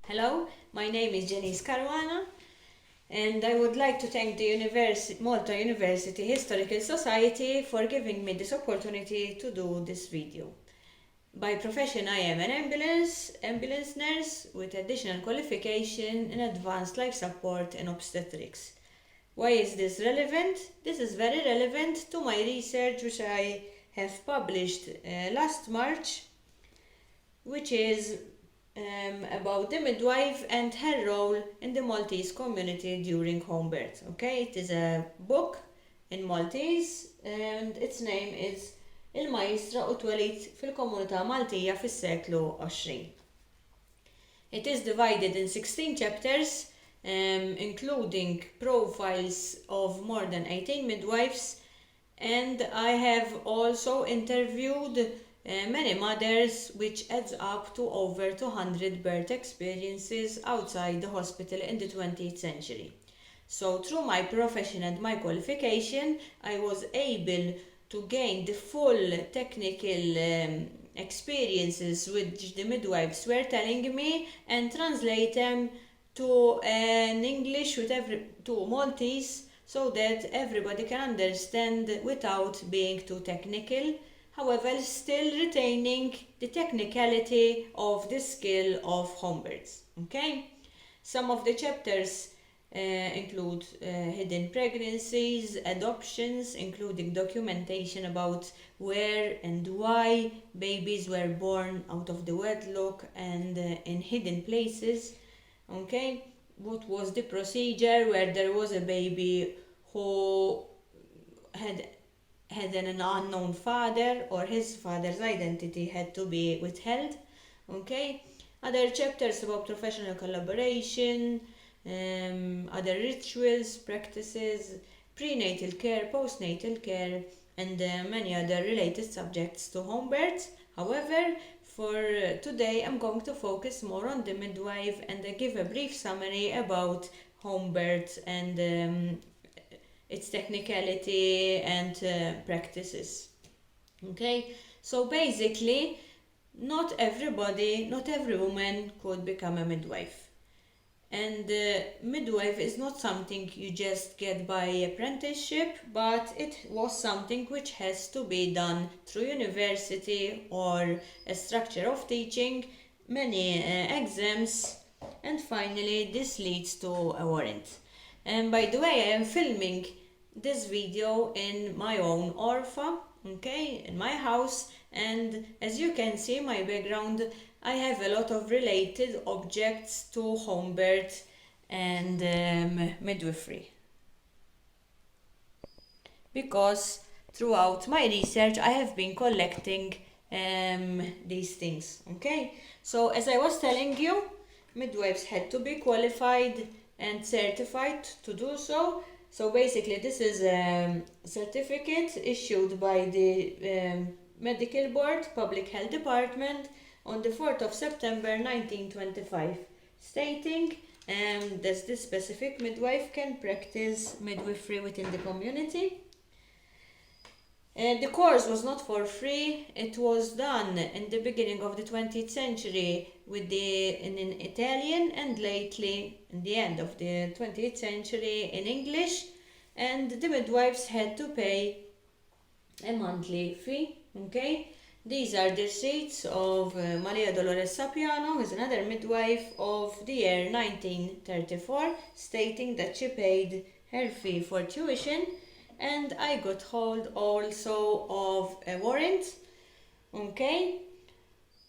Hello, my name is Janice Caruana, and I would like to thank the Malta University Historical Society for giving me this opportunity to do this video. By profession, I am an ambulance nurse with additional qualification in advanced life support and obstetrics. Why is this relevant? This is very relevant to my research which I have published last March, which is about the midwife and her role in the Maltese community during home birth. Okay, it is a book in Maltese and its name is Il-Majjistra it-twelid fil-Komunità Maltija Fis-Seklu 20. It is divided in 16 chapters, including profiles of more than 18 midwives, and I have also interviewed many mothers, which adds up to over 200 birth experiences outside the hospital in the 20th century. So through my profession and my qualification, I was able to gain the full technical experiences which the midwives were telling me and translate them to English to Maltese, so that everybody can understand without being too technical, however still retaining the technicality of the skill of home births. Okay? Some of the chapters include hidden pregnancies, adoptions, including documentation about where and why babies were born out of the wedlock and in hidden places. Okay, what was the procedure where there was a baby who had an unknown father, or his father's identity had to be withheld. Okay, other chapters about professional collaboration, other rituals, practices, prenatal care, postnatal care, and many other related subjects to home birth. However, for today I'm going to focus more on the midwife and give a brief summary about home birth and its technicality and practices. Okay, so basically not every woman could become a midwife. And midwife is not something you just get by apprenticeship, but it was something which has to be done through university or a structure of teaching, many exams, and finally this leads to a warrant. And by the way, I am filming this video in my own orpha, okay, in my house, and as you can see my background, I have a lot of related objects to home birth and midwifery, because throughout my research I have been collecting these things. Okay, so as I was telling you, midwives had to be qualified and certified to do so. So basically this is a certificate issued by the Medical Board, Public Health Department, on the 4th of September 1925, stating that this specific midwife can practice midwifery within the community. The course was not for free. It was done in the beginning of the 20th century in Italian, and lately in the end of the 20th century in English, and the midwives had to pay a monthly fee. Okay, these are the receipts of Maria Dolores Sapiano, who is another midwife of the year 1934, stating that she paid her fee for tuition. And I got hold also of a warrant. Okay,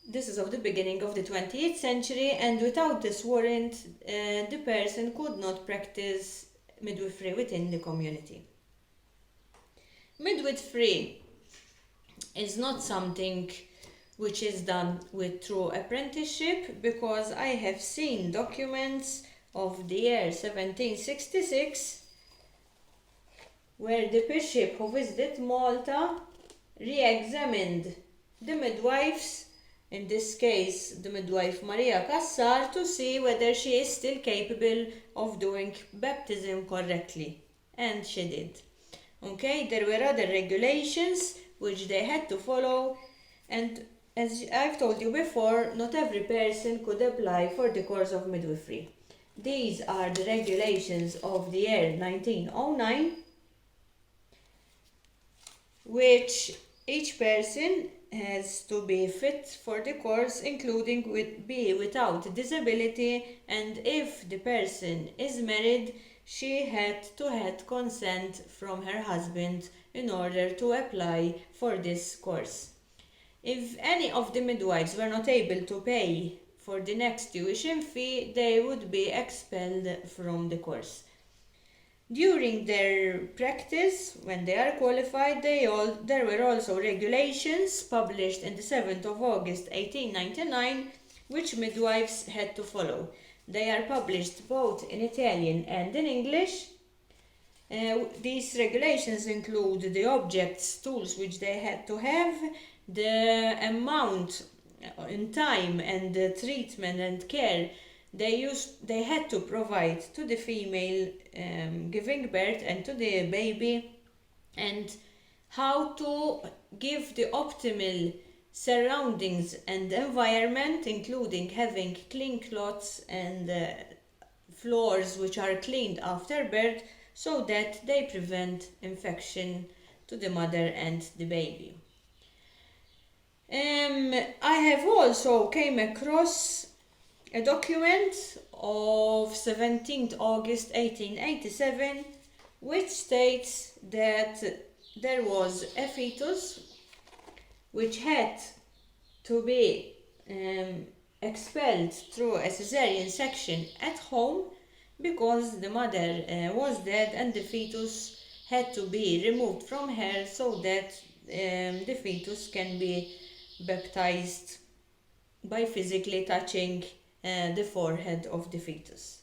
this is of the beginning of the 20th century, and without this warrant the person could not practice midwifery within the community. Midwifery is not something which is done through apprenticeship, because I have seen documents of the year 1766 where the bishop who visited Malta re-examined the midwives, in this case the midwife Maria Cassar, to see whether she is still capable of doing baptism correctly, and she did. Okay, there were other regulations which they had to follow, and As I've told you before, not every person could apply for the course of midwifery. These are the regulations of the year 1909, which each person has to be fit for the course, including be without disability, and if the person is married, she had to have consent from her husband in order to apply for this course. If any of the midwives were not able to pay for the next tuition fee, they would be expelled from the course. During their practice, when they are qualified, there were also regulations published on the 7th of August 1899, which midwives had to follow. They are published both in Italian and in English. These regulations include the objects, tools which they had to have, the amount in time and the treatment and care they had to provide to the female giving birth and to the baby, and how to give the optimal surroundings and environment, including having clean cloths and floors which are cleaned after birth, so that they prevent infection to the mother and the baby. I have also came across a document of 17th August 1887, which states that there was a fetus which had to be expelled through a cesarean section at home because the mother was dead, and the fetus had to be removed from her so that the fetus can be baptized by physically touching the forehead of the fetus.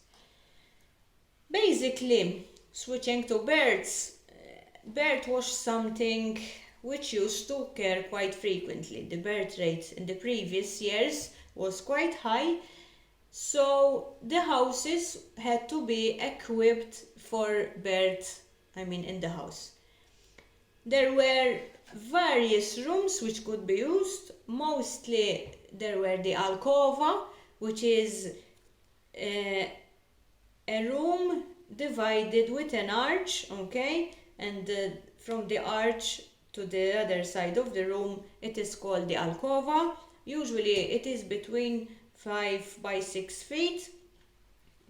Basically, switching to births, birth was something which used to occur quite frequently. The birth rate in the previous years was quite high, so the houses had to be equipped for birth, in the house. There were various rooms which could be used. Mostly there were the alcova, which is a room divided with an arch, okay? And from the arch to the other side of the room, it is called the alcova. Usually it is between 5 by 6 feet,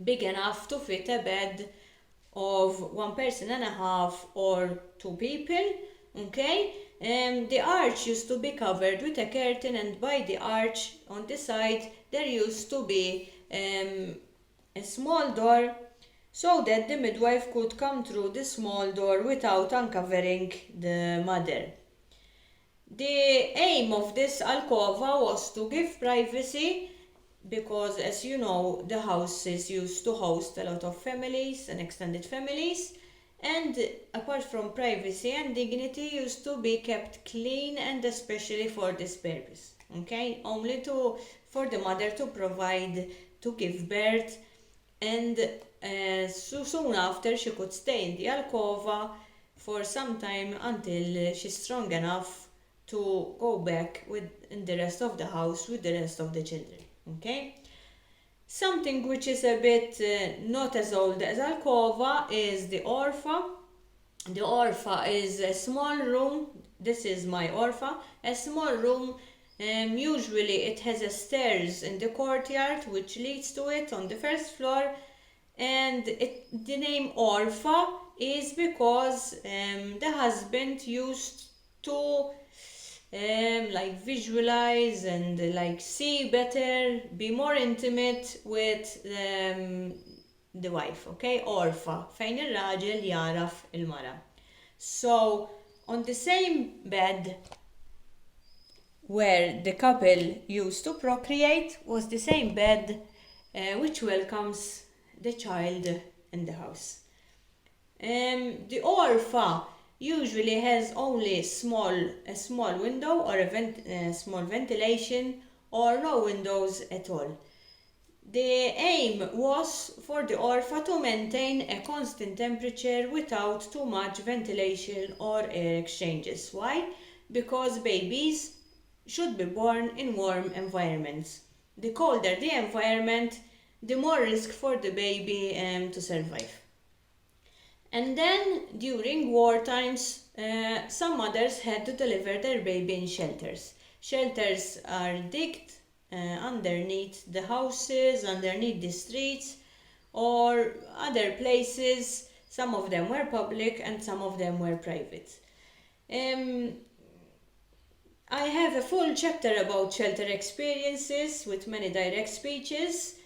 big enough to fit a bed of 1.5 persons or 2 people, okay? The arch used to be covered with a curtain, and by the arch on the side there used to be a small door, so that the midwife could come through the small door without uncovering the mother. The aim of this alcova was to give privacy, because as you know, the houses used to host a lot of families and extended families, and apart from privacy and dignity, used to be kept clean, and especially for this purpose, okay? Only for the mother to provide, to give birth, and so soon after she could stay in the alcova for some time until she's strong enough to go back in the rest of the house with the rest of the children, okay? Something which is a bit not as old as alcova is the orfa. The orfa is a small room. This is my orfa, a small room. Usually it has a stairs in the courtyard which leads to it on the first floor, and the name orfa is because the husband used to visualize and see better, be more intimate with the wife, okay? Orfa, fejn ir-raġel jaraf il-mara. So, on the same bed where the couple used to procreate was the same bed which welcomes the child in the house. The orfa usually has only a small window or a small ventilation, or no windows at all. The aim was for the orfa to maintain a constant temperature without too much ventilation or air exchanges. Why? Because babies should be born in warm environments. The colder the environment, the more risk for the baby to survive. And then during war times, some mothers had to deliver their baby in shelters. Shelters are digged underneath the houses, underneath the streets, or other places. Some of them were public and some of them were private. I have a full chapter about shelter experiences with many direct speeches.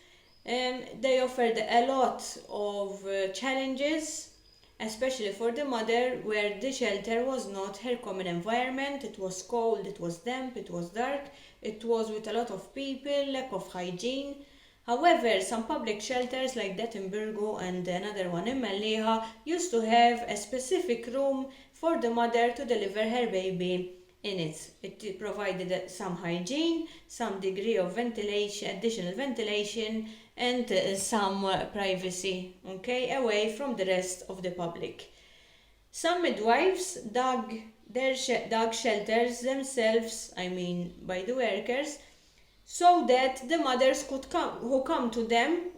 They offered a lot of challenges, especially for the mother, where the shelter was not her common environment. It was cold, it was damp, it was dark, it was with a lot of people, lack of hygiene. However, some public shelters like that in Burgo and another one in Malliha used to have a specific room for the mother to deliver her baby in it. It provided some hygiene, some degree of ventilation, additional ventilation, and some privacy, away from the rest of the public. Some midwives dug shelters themselves, by the workers, so that the mothers who come to them,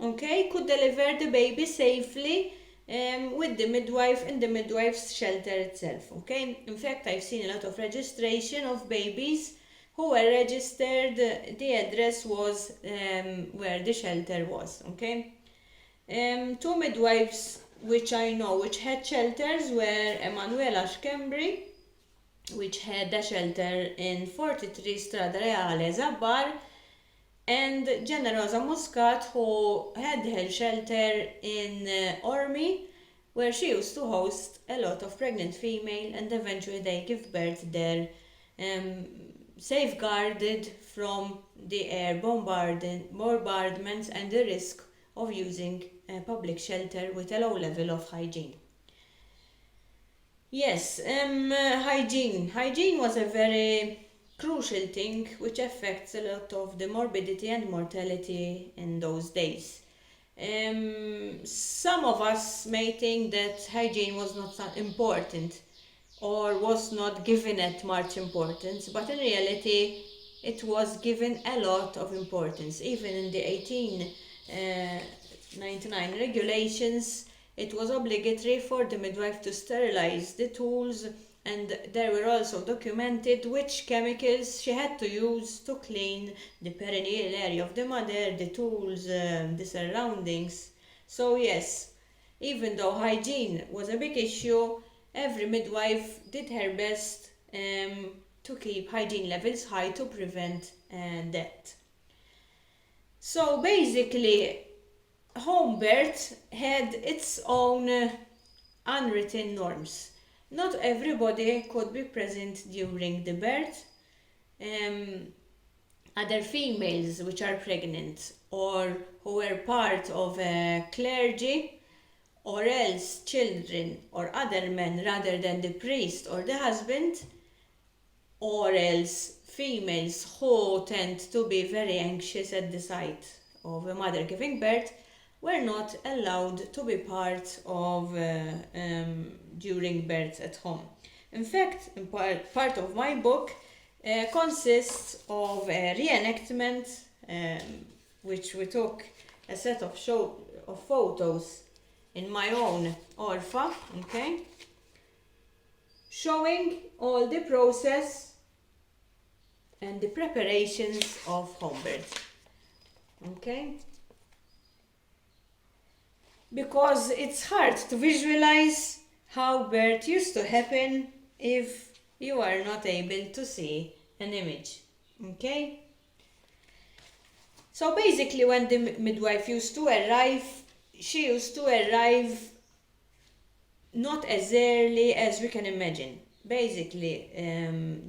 could deliver the baby safely with the midwife in the midwife's shelter itself, In fact, I've seen a lot of registration of babies who were registered, the address was where the shelter was, Two midwives which I know which had shelters were Emanuela Schembri, which had a shelter in 43 Strada Reale Zabbar, and Generosa Muscat, who had her shelter in Ormi, where she used to host a lot of pregnant female, and eventually they give birth there, safeguarded from the air bombardments and the risk of using a public shelter with a low level of hygiene. Yes, hygiene. Hygiene was a very crucial thing which affects a lot of the morbidity and mortality in those days. Some of us may think that hygiene was not so important or was not given it much importance, but in reality it was given a lot of importance. Even in the 1899 regulations, it was obligatory for the midwife to sterilize the tools, and there were also documented which chemicals she had to use to clean the perineal area of the mother, the tools, the surroundings. So yes, even though hygiene was a big issue, every midwife did her best to keep hygiene levels high to prevent death. So basically, home birth had its own unwritten norms. Not everybody could be present during the birth. Other females which are pregnant or who were part of a clergy, or else children or other men rather than the priest or the husband, or else females who tend to be very anxious at the sight of a mother giving birth, were not allowed to be part of during birth at home. In fact, part of my book consists of a reenactment, which we took a set of photos in my own orpha, showing all the process and the preparations of home birth, because it's hard to visualize how birth used to happen if you are not able to see an image, So basically, when the midwife used to arrive, she used to arrive not as early as we can imagine. Basically,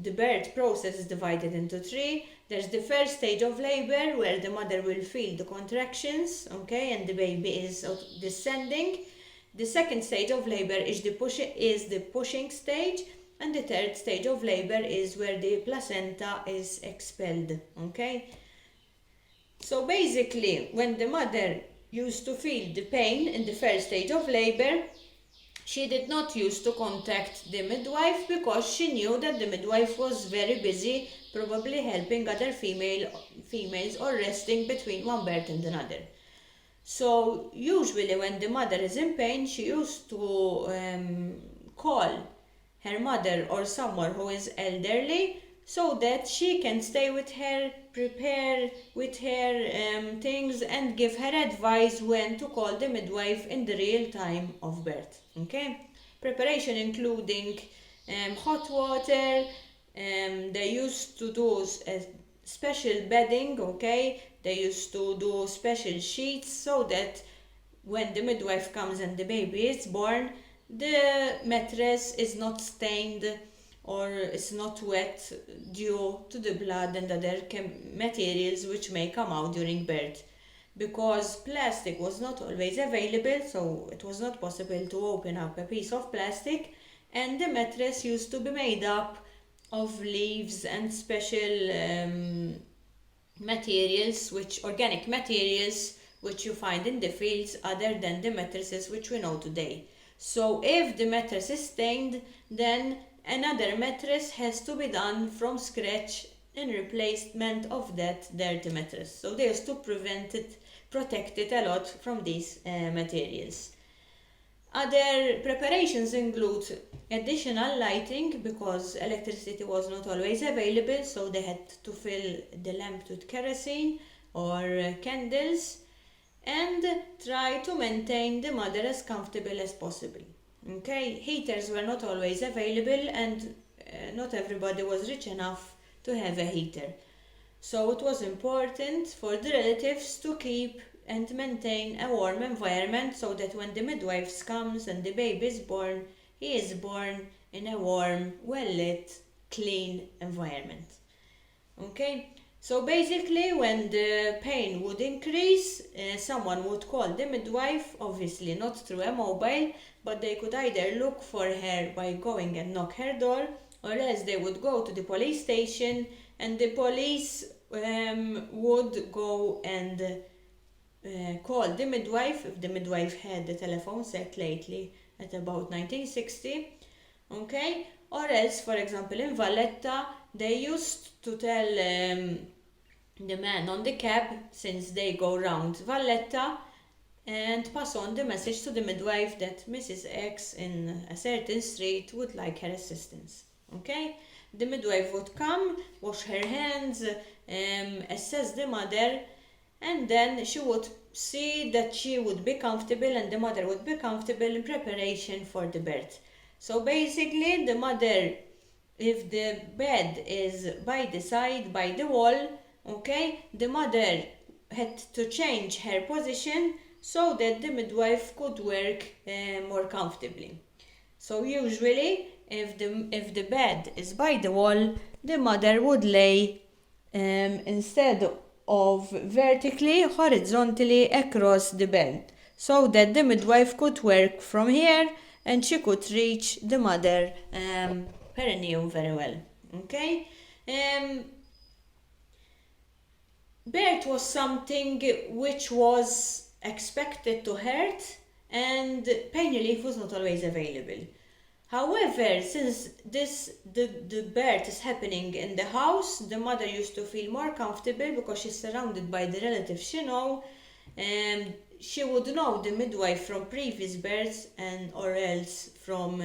the birth process is divided into three. There's the first stage of labor, where the mother will feel the contractions, and the baby is descending. The second stage of labor is the pushing stage, and the third stage of labor is where the placenta is expelled, So basically, when the mother used to feel the pain in the first stage of labor, She did not used to contact the midwife because she knew that the midwife was very busy, probably helping other females or resting between one birth and another. So usually when the mother is in pain, she used to call her mother or someone who is elderly so that she can stay with her, prepare with her things, and give her advice when to call the midwife in the real time of birth. Okay? Preparation including hot water. They used to do special bedding. Okay? They used to do special sheets so that when the midwife comes and the baby is born, the mattress is not stained or is not wet due to the blood and other materials which may come out during birth. Because plastic was not always available, so it was not possible to open up a piece of plastic, and the mattress used to be made up of leaves and special materials, organic materials, which you find in the fields other than the mattresses which we know today. So if the mattress is stained, then another mattress has to be done from scratch in replacement of that dirty mattress. So they used to protect it a lot from these materials. Other preparations include additional lighting because electricity was not always available, so they had to fill the lamp with kerosene or candles and try to maintain the mother as comfortable as possible. Okay, heaters were not always available and not everybody was rich enough to have a heater. So it was important for the relatives to keep and maintain a warm environment so that when the midwife comes and the baby is born, he is born in a warm, well-lit, clean environment. Okay? So basically, when the pain would increase, someone would call the midwife, obviously not through a mobile, but they could either look for her by going and knock her door, or else they would go to the police station and the police would go and call the midwife if the midwife had the telephone set lately at about 1960. Okay? Or else, for example, in Valletta, they used to tell the man on the cab, since they go round Valletta, and pass on the message to the midwife that Mrs. X in a certain street would like her assistance. Okay? The midwife would come, wash her hands, assess the mother, and then she would see that she would be comfortable and the mother would be comfortable in preparation for the birth. So basically, the mother, if the bed is by the side, by the wall, okay, the mother had to change her position so that the midwife could work more comfortably. So usually, if the bed is by the wall, the mother would lay instead of vertically, horizontally across the bed, so that the midwife could work from here and she could reach the mother perineum very well. Okay? Birth was something which was expected to hurt and pain relief was not always available. However, since the birth is happening in the house, the mother used to feel more comfortable because she's surrounded by the relatives she knows, and she would know the midwife from previous births and or else from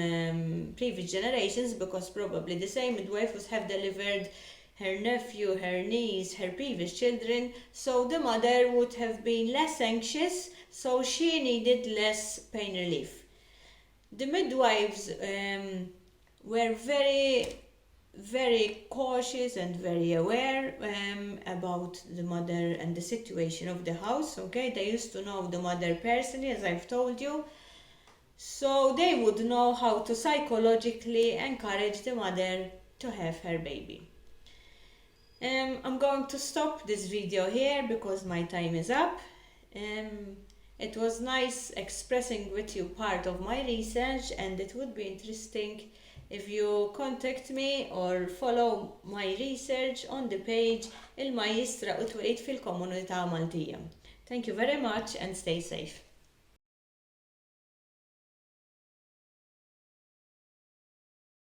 previous generations, because probably the same midwife would have delivered her nephew, her niece, her previous children, so the mother would have been less anxious, so she needed less pain relief. The midwives were very, very cautious and very aware about the mother and the situation of the house. Okay, they used to know the mother personally, as I've told you, so they would know how to psychologically encourage the mother to have her baby. I'm going to stop this video here because my time is up. It was nice expressing with you part of my research, and it would be interesting if you contact me or follow my research on the page Il-Majjistra it-twelid fil-Komunità Maltija. Thank you very much and stay safe.